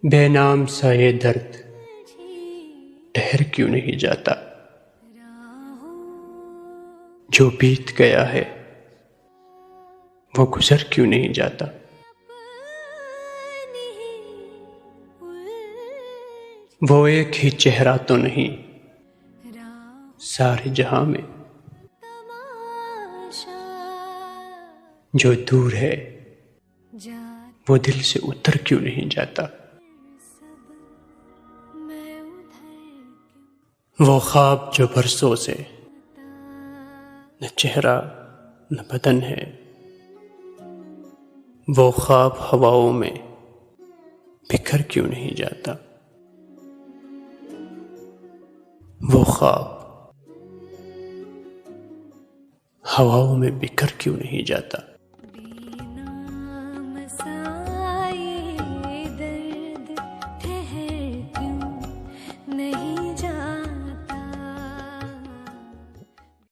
بے نام سا یہ درد ٹھہر کیوں نہیں جاتا؟ جو بیت گیا ہے وہ گزر کیوں نہیں جاتا؟ وہ ایک ہی چہرہ تو نہیں سارے جہاں میں، جو دور ہے وہ دل سے اتر کیوں نہیں جاتا؟ وہ خواب جو برسوں سے نہ چہرہ نہ بدن ہے، وہ خواب ہواؤں میں بکھر کیوں نہیں جاتا؟ وہ خواب ہواؤں میں بکھر کیوں نہیں جاتا؟